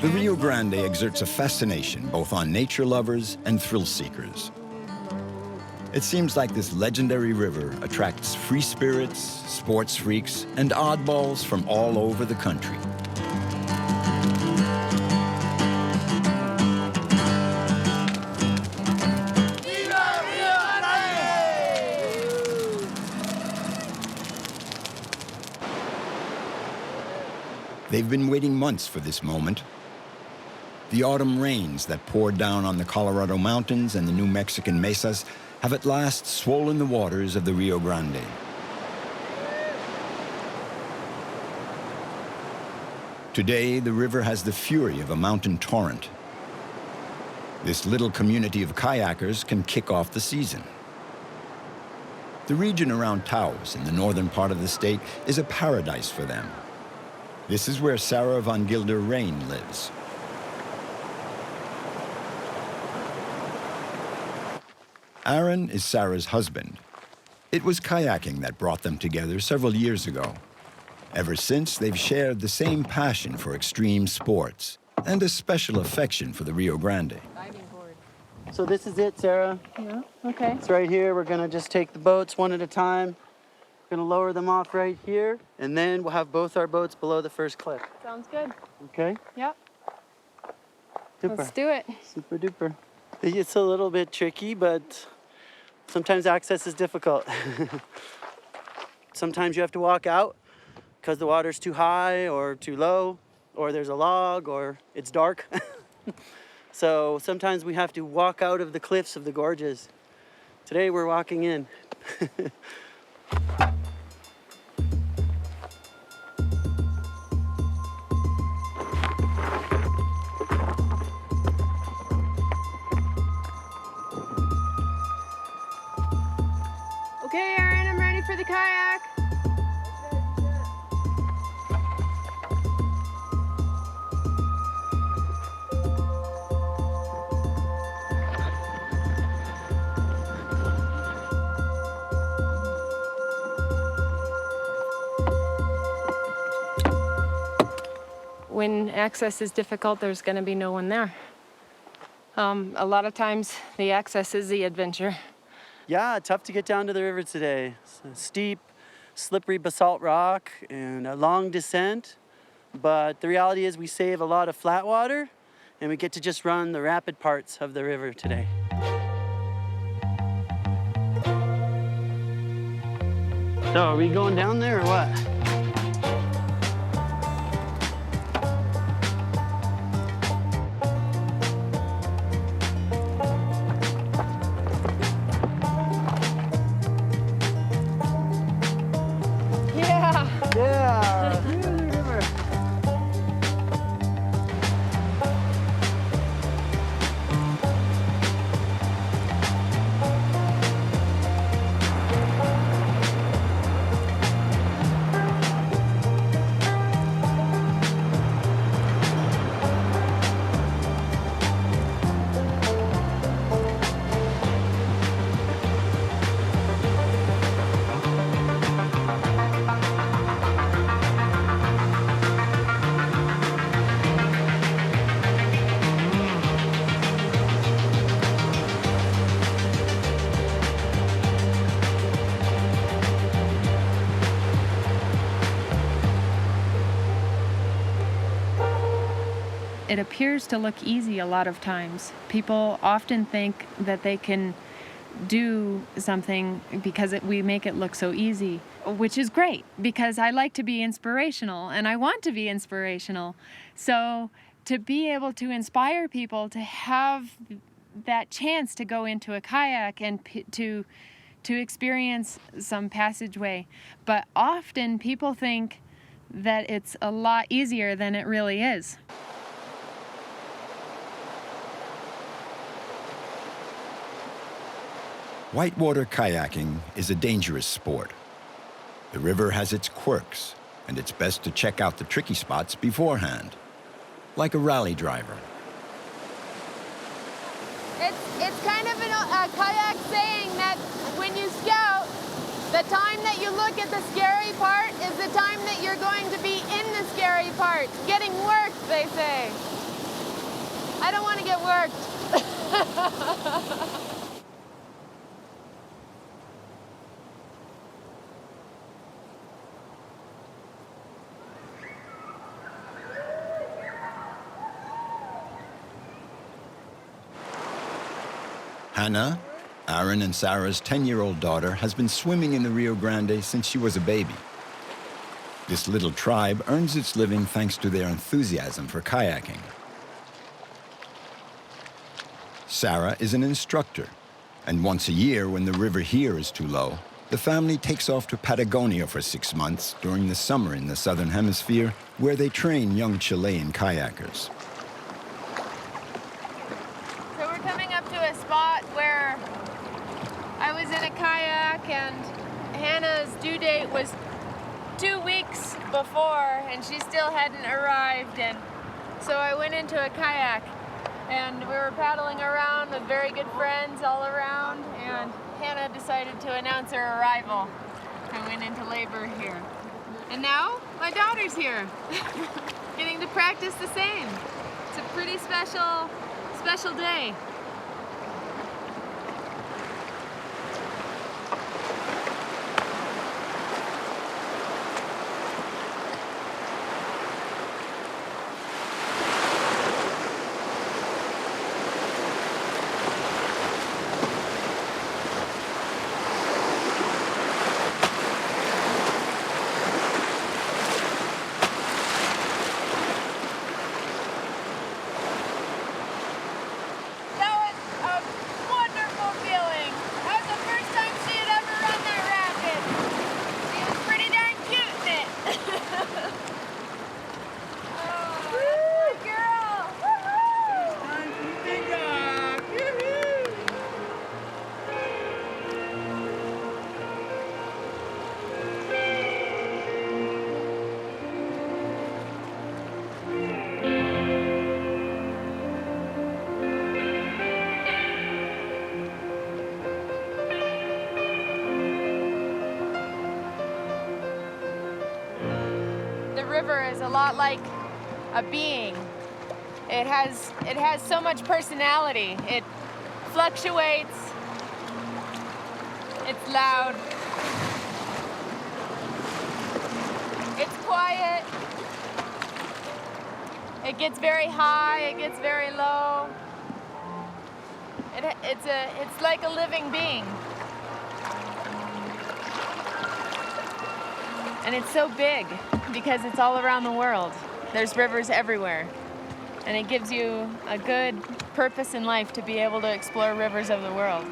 The Rio Grande exerts a fascination both on nature lovers and thrill seekers. It seems like this legendary river attracts free spirits, sports freaks, and oddballs from all over the country. They've been waiting months for this moment. The autumn rains that poured down on the Colorado mountains and the New Mexican mesas have at last swollen the waters of the Rio Grande. Today, the river has the fury of a mountain torrent. This little community of kayakers can kick off the season. The region around Taos in the northern part of the state is a paradise for them. This is where Sara von Gilder-Rain lives. Aaron is Sara's husband. It was kayaking that brought them together several years ago. Ever since, they've shared the same passion for extreme sports and a special affection for the Rio Grande. So this is it, Sara. Yeah, okay. It's right here. We're gonna just take the boats one at a time. We're gonna lower them off right here, and then we'll have both our boats below the first cliff. Sounds good. Okay? Yep. Super. Let's do it. Super duper. It's a little bit tricky, but sometimes access is difficult. Sometimes you have to walk out because the water's too high or too low, or there's a log, or it's dark. So sometimes we have to walk out of the cliffs of the gorges. Today we're walking in. Okay, Aaron, I'm ready for the kayak. When access is difficult, there's going to be no one there. A lot of times, the access is the adventure. Yeah, tough to get down to the river today. It's a steep, slippery basalt rock and a long descent. But the reality is we save a lot of flat water and we get to just run the rapid parts of the river today. So are we going down there or what? Yeah, through the river. It appears to look easy a lot of times. People often think that they can do something because we make it look so easy, which is great because I like to be inspirational and I want to be inspirational. So to be able to inspire people to have that chance to go into a kayak and to experience some passageway. But often people think that it's a lot easier than it really is. Whitewater kayaking is a dangerous sport. The river has its quirks, and it's best to check out the tricky spots beforehand, like a rally driver. It's kind of a kayak saying that when you scout, The time that you look at the scary part is the time that you're going to be in the scary part. Getting worked, they say. I don't want to get worked. Hannah, Aaron and Sarah's 10-year-old daughter, has been swimming in the Rio Grande since she was a baby. This little tribe earns its living thanks to their enthusiasm for kayaking. Sarah is an instructor, and once a year, when the river here is too low, the family takes off to Patagonia for 6 months during the summer in the southern hemisphere, where they train young Chilean kayakers. So we're coming up to a spot where I was in a kayak and Hannah's due date was 2 weeks before and she still hadn't arrived, and so I went into a kayak and we were paddling around with very good friends all around, and Hannah decided to announce her arrival. I went into labor here. And now my daughter's here, getting to practice the same. It's a pretty special day. River is a lot like a being. It has so much personality. It fluctuates. It's loud. It's quiet. It gets very high, it gets very low. It's like a living being. And it's so big because it's all around the world. There's rivers everywhere. And it gives you a good purpose in life to be able to explore rivers of the world.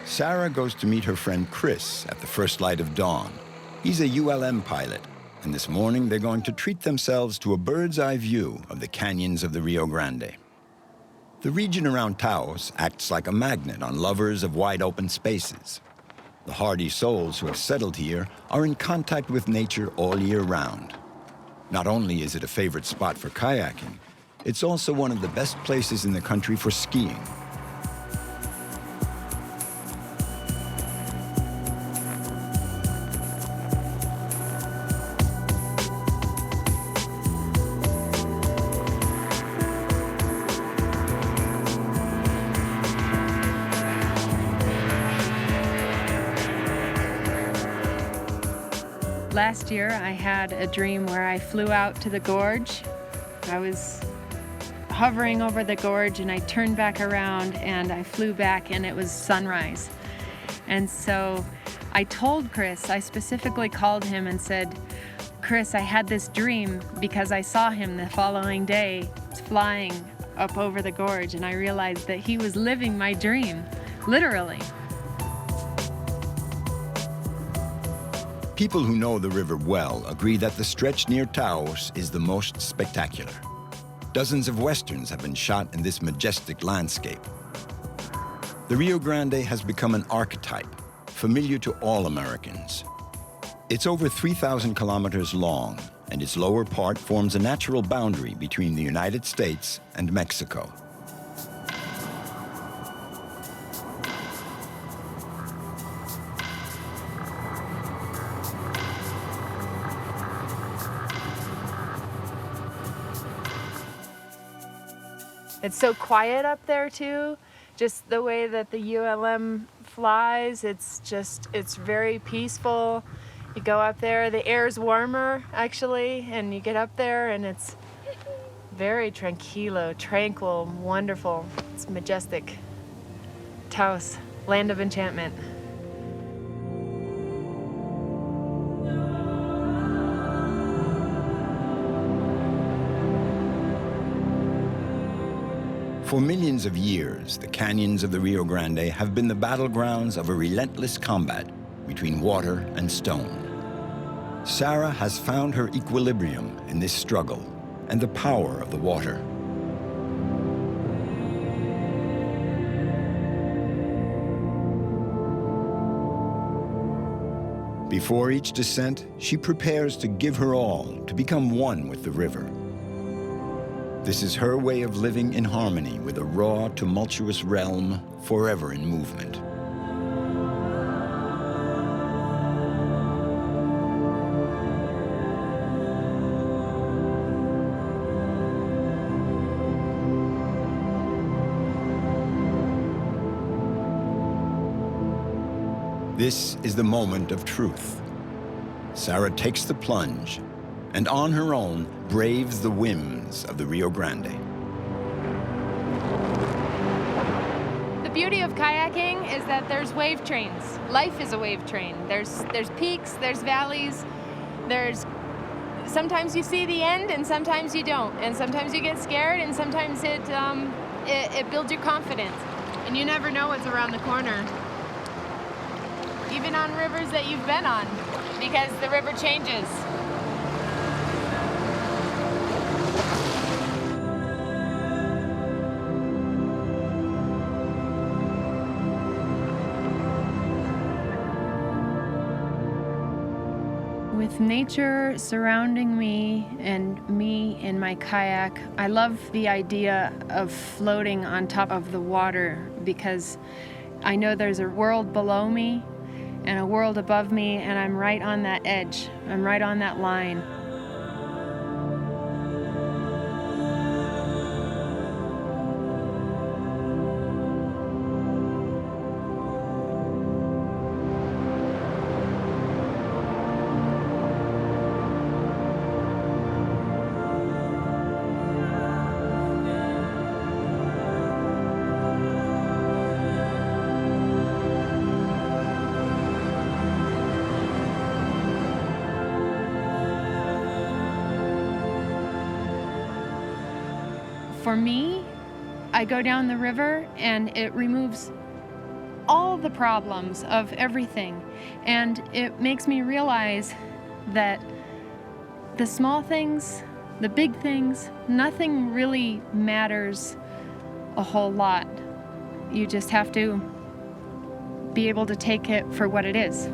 Sarah goes to meet her friend Chris at the first light of dawn. He's a ULM pilot, and this morning they're going to treat themselves to a bird's-eye view of the canyons of the Rio Grande. The region around Taos acts like a magnet on lovers of wide-open spaces. The hardy souls who have settled here are in contact with nature all year round. Not only is it a favorite spot for kayaking, it's also one of the best places in the country for skiing. Last year, I had a dream where I flew out to the gorge. I was hovering over the gorge and I turned back around and I flew back and it was sunrise. And so I told Chris, I specifically called him and said, Chris, I had this dream because I saw him the following day flying up over the gorge, and I realized that he was living my dream, literally. People who know the river well agree that the stretch near Taos is the most spectacular. Dozens of Westerns have been shot in this majestic landscape. The Rio Grande has become an archetype, familiar to all Americans. It's over 3,000 kilometers long, and its lower part forms a natural boundary between the United States and Mexico. It's so quiet up there too. Just the way that the ULM flies, it's very peaceful. You go up there, the air's warmer actually, and you get up there and it's very tranquil, wonderful. It's majestic. Taos, land of enchantment. For millions of years, the canyons of the Rio Grande have been the battlegrounds of a relentless combat between water and stone. Sara has found her equilibrium in this struggle and the power of the water. Before each descent, she prepares to give her all to become one with the river. This is her way of living in harmony with a raw, tumultuous realm forever in movement. This is the moment of truth. Sara takes the plunge and on her own braves the whims of the Rio Grande. The beauty of kayaking is that there's wave trains. Life is a wave train. There's peaks, there's valleys, sometimes you see the end and sometimes you don't. And sometimes you get scared and sometimes it builds your confidence. And you never know what's around the corner. Even on rivers that you've been on, because the river changes. With nature surrounding me and me in my kayak, I love the idea of floating on top of the water because I know there's a world below me and a world above me, and I'm right on that edge. I'm right on that line. For me, I go down the river and it removes all the problems of everything. And it makes me realize that the small things, the big things, nothing really matters a whole lot. You just have to be able to take it for what it is.